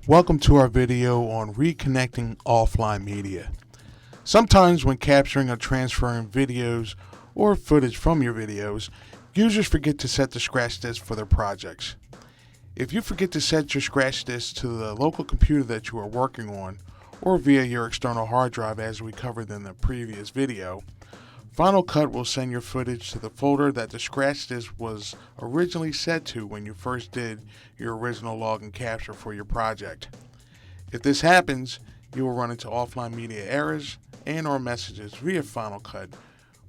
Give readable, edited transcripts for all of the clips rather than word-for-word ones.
Welcome to our video on reconnecting offline media. Sometimes when capturing or transferring videos or footage from your videos, users forget to set the scratch disk for their projects. If you forget to set your scratch disk to the local computer that you are working on, or via your external hard drive as we covered in the previous video, Final Cut will send your footage to the folder that the scratch disk was originally set to when you first did your original log and capture for your project. If this happens, you will run into offline media errors and/or messages via Final Cut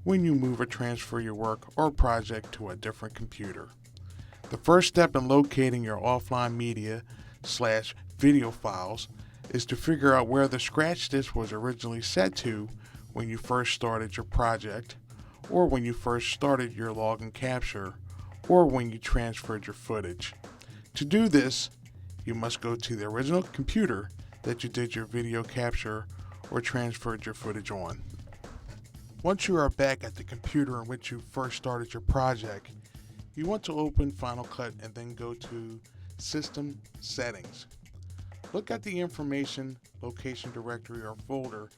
when you move or transfer your work or project to a different computer. The first step in locating your offline media/video files is to figure out where the scratch disk was originally set to when you first started your project, or when you first started your log and capture, or when you transferred your footage. To do this, you must go to the original computer that you did your video capture or transferred your footage on. Once you are back at the computer in which you first started your project, you want to open Final Cut and then go to System Settings. Look at the information, location directory, or folder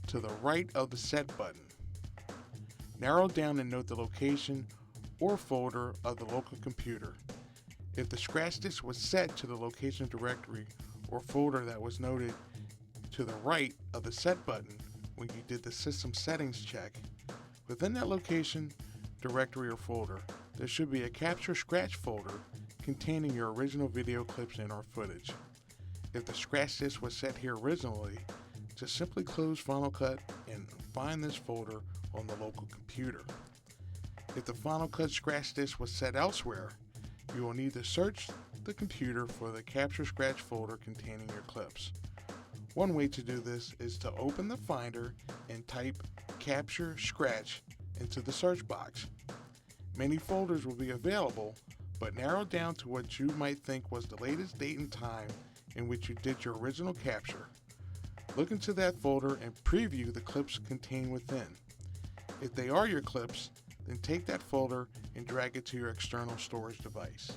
to the right of the Set button. Narrow down and note the location or folder of the local computer. If the scratch disk was set to the location directory or folder that was noted to the right of the Set button when you did the System Settings check, within that location, directory, or folder, there should be a Capture Scratch folder containing your original video clips and/or footage. If the scratch disk was set here originally, just simply close Final Cut and find this folder on the local computer. If the Final Cut scratch disk was set elsewhere, you will need to search the computer for the Capture Scratch folder containing your clips. One way to do this is to open the Finder and type Capture Scratch into the search box. Many folders will be available, but narrow down to what you might think was the latest date and time in which you did your original capture. Look into that folder and preview the clips contained within. If they are your clips, then take that folder and drag it to your external storage device.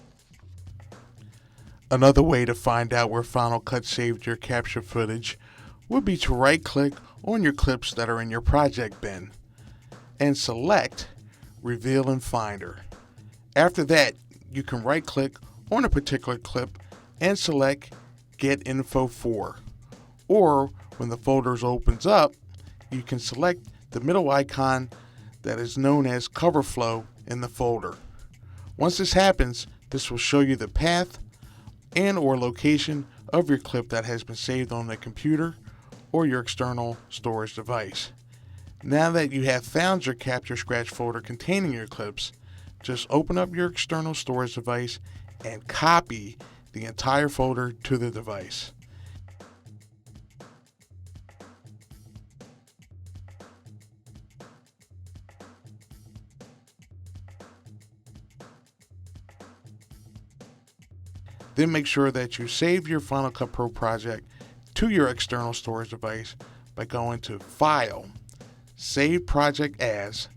Another way to find out where Final Cut saved your capture footage would be to right-click on your clips that are in your project bin and select Reveal in Finder. After that, you can right-click on a particular clip and select Get Info For. Or when the folder opens up, you can select the middle icon that is known as Cover Flow in the folder. Once this happens, this will show you the path and/or location of your clip that has been saved on the computer or your external storage device. Now that you have found your Capture Scratch folder containing your clips, just open up your external storage device and copy the entire folder to the device. Then make sure that you save your Final Cut Pro project to your external storage device by going to File, Save Project As,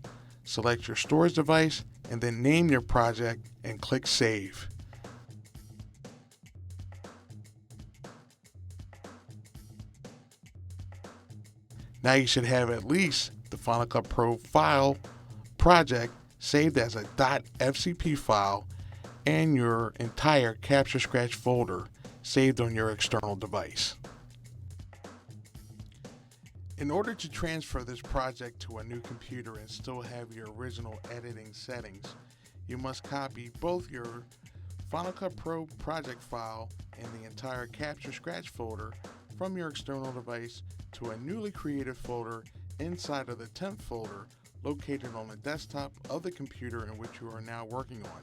select your storage device, and then name your project and click Save. Now you should have at least the Final Cut Pro file project saved as a .fcp file and your entire Capture Scratch folder saved on your external device. In order to transfer this project to a new computer and still have your original editing settings, you must copy both your Final Cut Pro project file and the entire Capture Scratch folder from your external device to a newly created folder inside of the temp folder located on the desktop of the computer in which you are now working on.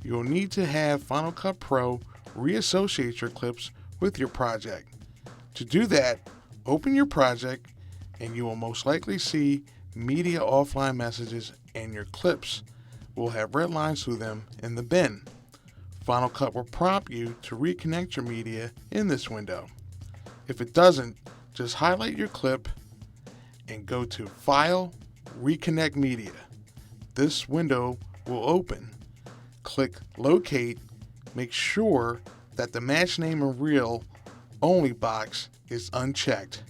You'll need to have Final Cut Pro reassociate your clips with your project. To do that, open your project and you will most likely see media offline messages and your clips will have red lines through them in the bin. Final Cut will prompt you to reconnect your media in this window. If it doesn't, just highlight your clip and go to File, Reconnect Media. This window will open. Click Locate. Make sure that the Match Name and Reel Only box is unchecked.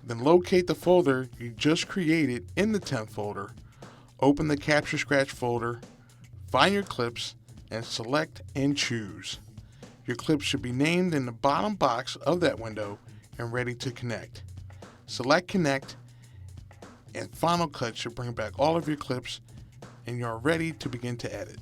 Then locate the folder you just created in the temp folder. Open the Capture Scratch folder, find your clips, and select and choose. Your clips should be named in the bottom box of that window and ready to connect. Select Connect, and Final Cut should bring back all of your clips, and you are ready to begin to edit.